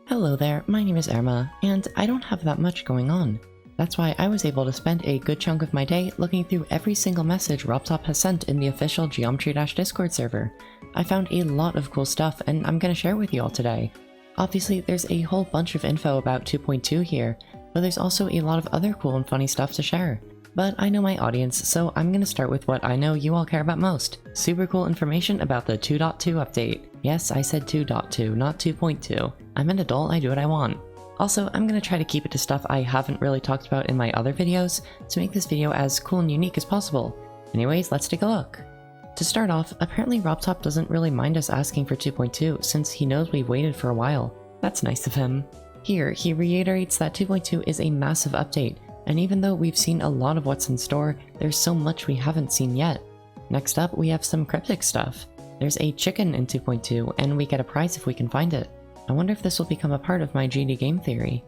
Hello there, my name is Irma, and I don't have that much going on. That's why I was able to spend a good chunk of my day looking through every single message RobTop has sent in the official Geometry Dash Discord server. I found a lot of cool stuff and I'm gonna share with you all today. Obviously, there's a whole bunch of info about 2.2 here, but there's also a lot of other cool and funny stuff to share. But I know my audience, so I'm gonna start with what I know you all care about most. Super cool information about the 2.2 update. Yes, I said 2.2, not 2.2. I'm an adult, I do what I want. Also, I'm gonna try to keep it to stuff I haven't really talked about in my other videos, to make this video as cool and unique as possible. Anyways, let's take a look. To start off, apparently RobTop doesn't really mind us asking for 2.2 since he knows we've waited for a while. That's nice of him. Here, he reiterates that 2.2 is a massive update, and even though we've seen a lot of what's in store, there's so much we haven't seen yet. Next up, we have some cryptic stuff. There's a chicken in 2.2, and we get a prize if we can find it. I wonder if this will become a part of my GD game theory.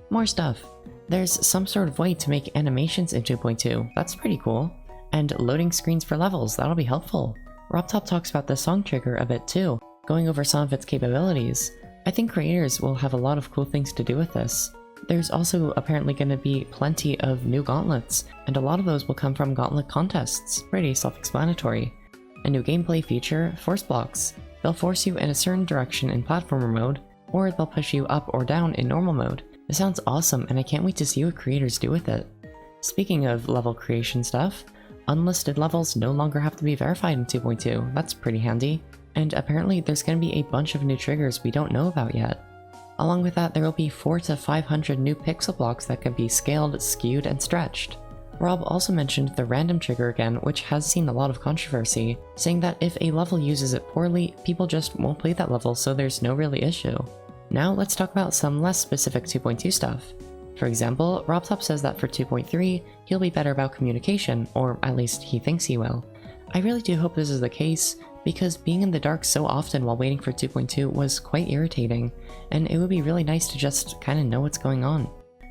More stuff. There's some sort of way to make animations in 2.2, that's pretty cool. And loading screens for levels, that'll be helpful. RobTop talks about the song trigger a bit too, going over some of its capabilities. I think creators will have a lot of cool things to do with this. There's also apparently going to be plenty of new gauntlets, and a lot of those will come from gauntlet contests, pretty self-explanatory. A new gameplay feature, force blocks. They'll force you in a certain direction in platformer mode, or they'll push you up or down in normal mode. This sounds awesome and I can't wait to see what creators do with it. Speaking of level creation stuff, unlisted levels no longer have to be verified in 2.2, that's pretty handy. And apparently there's going to be a bunch of new triggers we don't know about yet. Along with that, there will be 400 to 500 new pixel blocks that can be scaled, skewed, and stretched. Rob also mentioned the random trigger again, which has seen a lot of controversy, saying that if a level uses it poorly, people just won't play that level, so there's no really issue. Now let's talk about some less specific 2.2 stuff. For example, RobTop says that for 2.3, he'll be better about communication, or at least he thinks he will. I really do hope this is the case, because being in the dark so often while waiting for 2.2 was quite irritating, and it would be really nice to just kinda know what's going on.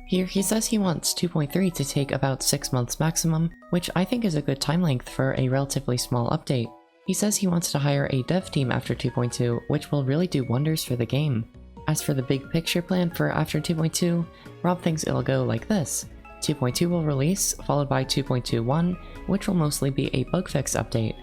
Here he says he wants 2.3 to take about 6 months maximum, which I think is a good time length for a relatively small update. He says he wants to hire a dev team after 2.2, which will really do wonders for the game. As for the big picture plan for after 2.2, Rob thinks it'll go like this. 2.2 will release, followed by 2.21, which will mostly be a bug fix update.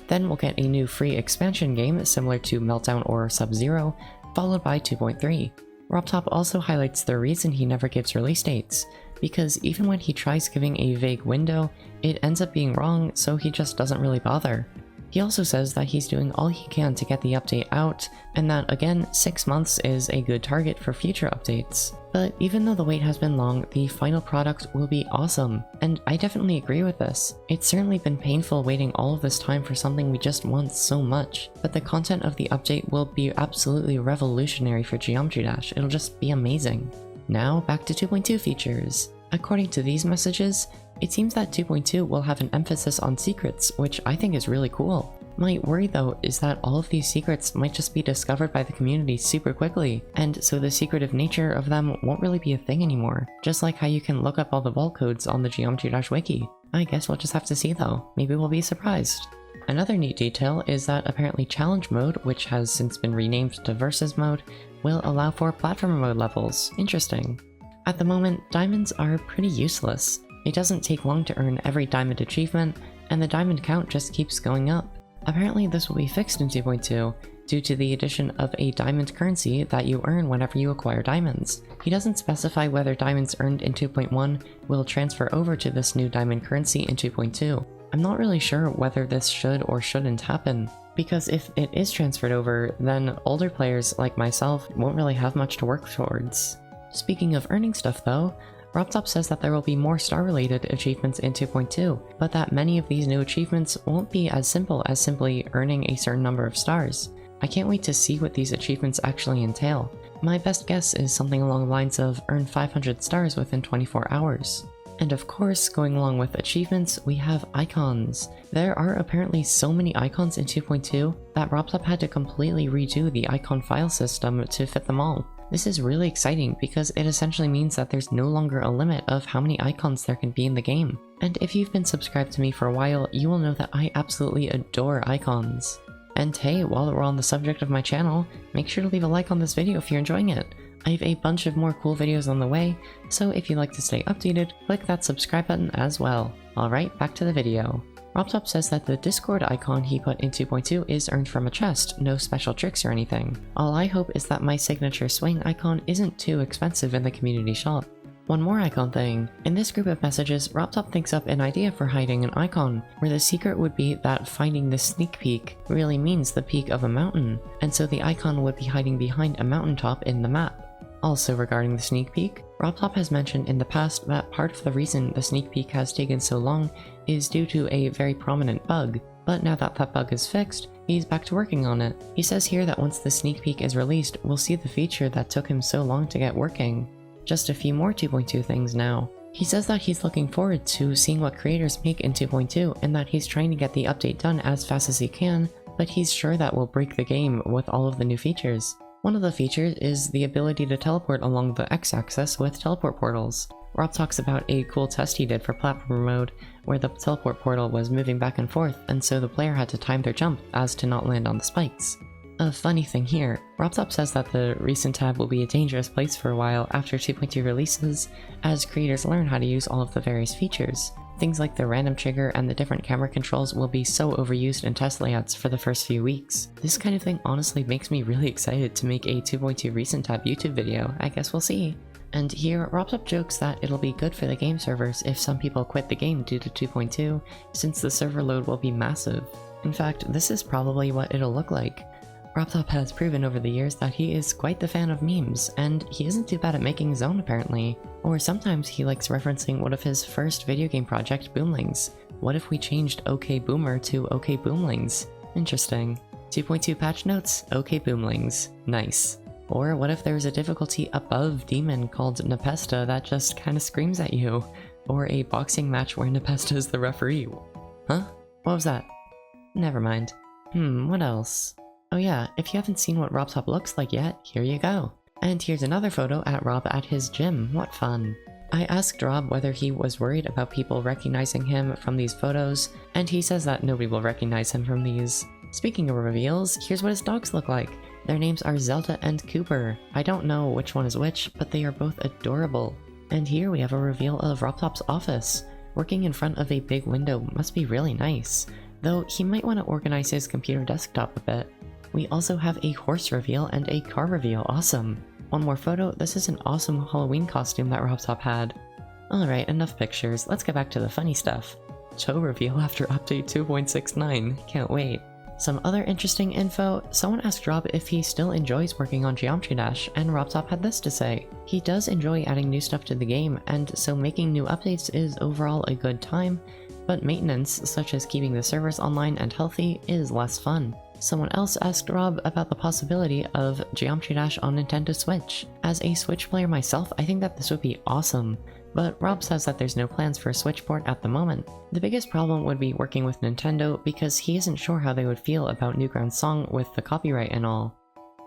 Then we'll get a new free expansion game similar to Meltdown or Sub-Zero, followed by 2.3. RobTop also highlights the reason he never gives release dates, because even when he tries giving a vague window, it ends up being wrong, so he just doesn't really bother. He also says that he's doing all he can to get the update out, and that again, 6 months is a good target for future updates. But even though the wait has been long, the final product will be awesome, and I definitely agree with this. It's certainly been painful waiting all of this time for something we just want so much, but the content of the update will be absolutely revolutionary for Geometry Dash, it'll just be amazing. Now back to 2.2 features. According to these messages, it seems that 2.2 will have an emphasis on secrets, which I think is really cool. My worry though is that all of these secrets might just be discovered by the community super quickly, and so the secretive nature of them won't really be a thing anymore, just like how you can look up all the vault codes on the Geometry Dash wiki. I guess we'll just have to see though, maybe we'll be surprised. Another neat detail is that apparently Challenge Mode, which has since been renamed to Versus Mode, will allow for Platformer Mode levels. Interesting. At the moment, diamonds are pretty useless. It doesn't take long to earn every diamond achievement, and the diamond count just keeps going up. Apparently this will be fixed in 2.2, due to the addition of a diamond currency that you earn whenever you acquire diamonds. He doesn't specify whether diamonds earned in 2.1 will transfer over to this new diamond currency in 2.2. I'm not really sure whether this should or shouldn't happen, because if it is transferred over, then older players like myself won't really have much to work towards. Speaking of earning stuff though, RobTop says that there will be more star-related achievements in 2.2, but that many of these new achievements won't be as simple as simply earning a certain number of stars. I can't wait to see what these achievements actually entail. My best guess is something along the lines of earn 500 stars within 24 hours. And of course, going along with achievements, we have icons. There are apparently so many icons in 2.2 that RobTop had to completely redo the icon file system to fit them all. This is really exciting because it essentially means that there's no longer a limit of how many icons there can be in the game. And if you've been subscribed to me for a while, you will know that I absolutely adore icons. And hey, while we're on the subject of my channel, make sure to leave a like on this video if you're enjoying it. I have a bunch of more cool videos on the way, so if you'd like to stay updated, click that subscribe button as well. Alright, back to the video. RobTop says that the Discord icon he put in 2.2 is earned from a chest, no special tricks or anything. All I hope is that my signature swing icon isn't too expensive in the community shop. One more icon thing. In this group of messages, RobTop thinks up an idea for hiding an icon, where the secret would be that finding the sneak peak really means the peak of a mountain, and so the icon would be hiding behind a mountaintop in the map. Also regarding the sneak peek, RobTop has mentioned in the past that part of the reason the sneak peek has taken so long is due to a very prominent bug, but now that that bug is fixed, he's back to working on it. He says here that once the sneak peek is released, we'll see the feature that took him so long to get working. Just a few more 2.2 things now. He says that he's looking forward to seeing what creators make in 2.2 and that he's trying to get the update done as fast as he can, but he's sure that will break the game with all of the new features. One of the features is the ability to teleport along the X-axis with teleport portals. Rob talks about a cool test he did for platform mode, where the teleport portal was moving back and forth, and so the player had to time their jump as to not land on the spikes. A funny thing here, RobTop says that the recent tab will be a dangerous place for a while after 2.2 releases, as creators learn how to use all of the various features. Things like the random trigger and the different camera controls will be so overused in test layouts for the first few weeks. This kind of thing honestly makes me really excited to make a 2.2 recent tab YouTube video. I guess we'll see. And here, RobTop jokes that it'll be good for the game servers if some people quit the game due to 2.2, since the server load will be massive. In fact, this is probably what it'll look like. RobTop has proven over the years that he is quite the fan of memes, and he isn't too bad at making his own apparently. Or sometimes he likes referencing one of his first video game project, Boomlings. What if we changed OK Boomer to OK Boomlings? Interesting. 2.2 patch notes, OK Boomlings. Nice. Or what if there's a difficulty above Demon called Nepesta that just kinda screams at you? Or a boxing match where Nepesta is the referee. Huh? What was that? Never mind. What else? Oh yeah, if you haven't seen what RobTop looks like yet, here you go. And here's another photo at Rob at his gym, what fun. I asked Rob whether he was worried about people recognizing him from these photos, and he says that nobody will recognize him from these. Speaking of reveals, here's what his dogs look like. Their names are Zelda and Cooper. I don't know which one is which, but they are both adorable. And here we have a reveal of RobTop's office. Working in front of a big window must be really nice, though he might want to organize his computer desktop a bit. We also have a horse reveal and a car reveal, awesome. One more photo, this is an awesome Halloween costume that RobTop had. Alright, enough pictures, let's get back to the funny stuff. Toe reveal after update 2.69, can't wait. Some other interesting info, someone asked Rob if he still enjoys working on Geometry Dash, and RobTop had this to say. He does enjoy adding new stuff to the game, and so making new updates is overall a good time, but maintenance, such as keeping the servers online and healthy, is less fun. Someone else asked Rob about the possibility of Geometry Dash on Nintendo Switch. As a Switch player myself, I think that this would be awesome, but Rob says that there's no plans for a Switch port at the moment. The biggest problem would be working with Nintendo because he isn't sure how they would feel about Newground's song with the copyright and all.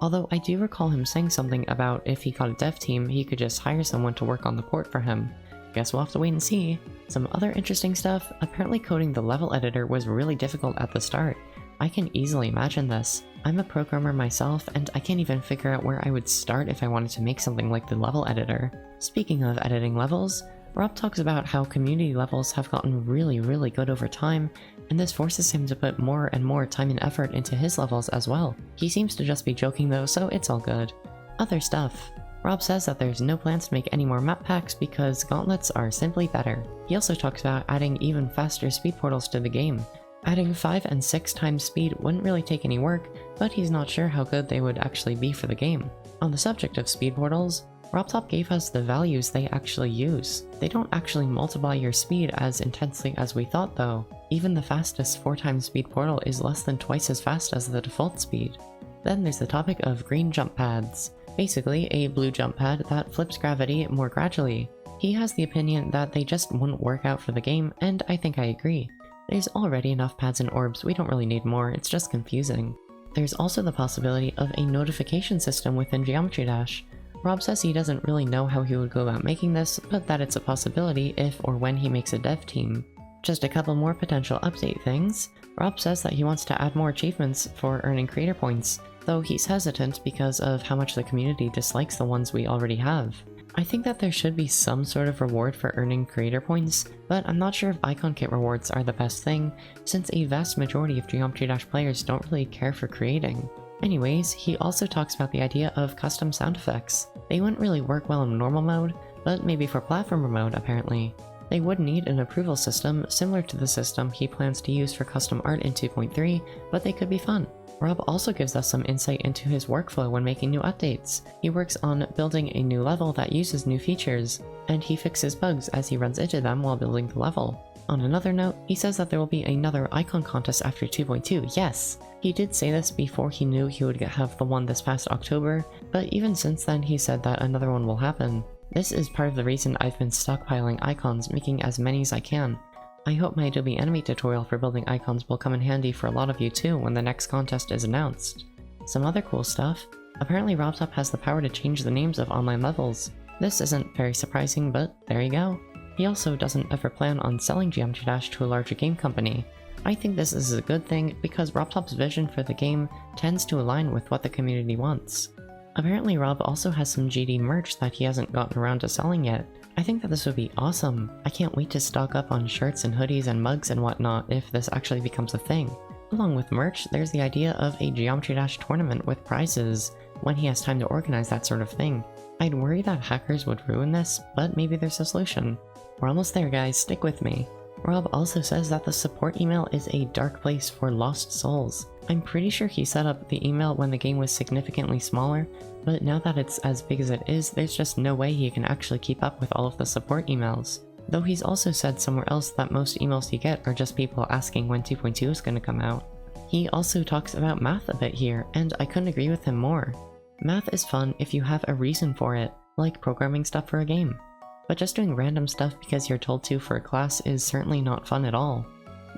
Although I do recall him saying something about if he got a dev team, he could just hire someone to work on the port for him. Guess we'll have to wait and see. Some other interesting stuff, apparently coding the level editor was really difficult at the start. I can easily imagine this. I'm a programmer myself, and I can't even figure out where I would start if I wanted to make something like the level editor. Speaking of editing levels, Rob talks about how community levels have gotten really good over time, and this forces him to put more and more time and effort into his levels as well. He seems to just be joking though, so it's all good. Other stuff. Rob says that there's no plans to make any more map packs because gauntlets are simply better. He also talks about adding even faster speed portals to the game. Adding 5 and 6 times speed wouldn't really take any work, but he's not sure how good they would actually be for the game. On the subject of speed portals, RobTop gave us the values they actually use. They don't actually multiply your speed as intensely as we thought though. Even the fastest 4 times speed portal is less than twice as fast as the default speed. Then there's the topic of green jump pads. Basically, a blue jump pad that flips gravity more gradually. He has the opinion that they just wouldn't work out for the game, and I think I agree. There's already enough pads and orbs, we don't really need more, it's just confusing. There's also the possibility of a notification system within Geometry Dash. Rob says he doesn't really know how he would go about making this, but that it's a possibility if or when he makes a dev team. Just a couple more potential update things. Rob says that he wants to add more achievements for earning creator points. though he's hesitant because of how much the community dislikes the ones we already have. I think that there should be some sort of reward for earning creator points, but I'm not sure if icon kit rewards are the best thing, since a vast majority of Geometry Dash players don't really care for creating. Anyways, he also talks about the idea of custom sound effects. They wouldn't really work well in normal mode, but maybe for platformer mode apparently. They would need an approval system similar to the system he plans to use for custom art in 2.3, but they could be fun. Rob also gives us some insight into his workflow when making new updates. He works on building a new level that uses new features, and he fixes bugs as he runs into them while building the level. On another note, he says that there will be another icon contest after 2.2, yes! He did say this before he knew he would have the one this past October, but even since then he said that another one will happen. This is part of the reason I've been stockpiling icons, making as many as I can. I hope my Adobe Animate tutorial for building icons will come in handy for a lot of you too when the next contest is announced. Some other cool stuff. Apparently RobTop has the power to change the names of online levels. This isn't very surprising, but there you go. He also doesn't ever plan on selling Geometry Dash to a larger game company. I think this is a good thing because RobTop's vision for the game tends to align with what the community wants. Apparently Rob also has some GD merch that he hasn't gotten around to selling yet. I think that this would be awesome. I can't wait to stock up on shirts and hoodies and mugs and whatnot if this actually becomes a thing. Along with merch, there's the idea of a Geometry Dash tournament with prizes, when he has time to organize that sort of thing. I'd worry that hackers would ruin this, but maybe there's a solution. We're almost there guys, stick with me. Rob also says that the support email is a dark place for lost souls. I'm pretty sure he set up the email when the game was significantly smaller, but now that it's as big as it is, there's just no way he can actually keep up with all of the support emails. Though he's also said somewhere else that most emails you get are just people asking when 2.2 is going to come out. He also talks about math a bit here, and I couldn't agree with him more. Math is fun if you have a reason for it, like programming stuff for a game. But just doing random stuff because you're told to for a class is certainly not fun at all.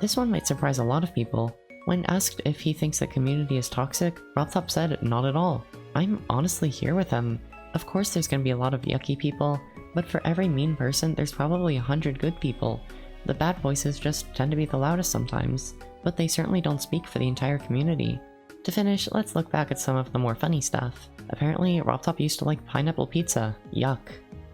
This one might surprise a lot of people. When asked if he thinks the community is toxic, RobTop said not at all. I'm honestly here with him. Of course there's gonna be a lot of yucky people, but for every mean person there's probably 100 good people. The bad voices just tend to be the loudest sometimes, but they certainly don't speak for the entire community. To finish, let's look back at some of the more funny stuff. Apparently, RobTop used to like pineapple pizza. Yuck.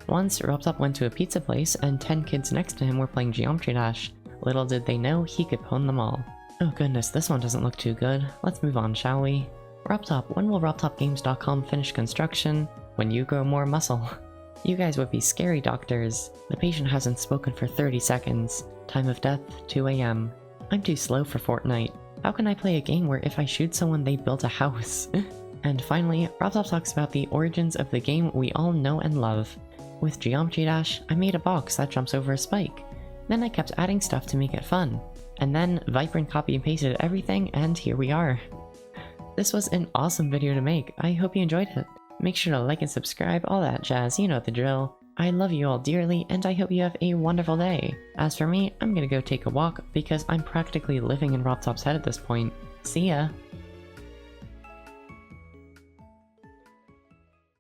Once, RobTop went to a pizza place and 10 kids next to him were playing Geometry Dash. Little did they know he could pwn them all. Oh goodness, this one doesn't look too good. Let's move on, shall we? RobTop, when will RobTopGames.com finish construction? When you grow more muscle. You guys would be scary doctors. The patient hasn't spoken for 30 seconds. Time of death, 2 AM. I'm too slow for Fortnite. How can I play a game where if I shoot someone they build a house? And finally, RobTop talks about the origins of the game we all know and love. With Geometry Dash, I made a box that jumps over a spike. Then I kept adding stuff to make it fun. And then Vibrant copy and pasted everything, and here we are. This was an awesome video to make. I hope you enjoyed it. Make sure to like and subscribe, all that jazz, you know the drill. I love you all dearly, and I hope you have a wonderful day. As for me, I'm gonna go take a walk because I'm practically living in RobTop's head at this point. See ya!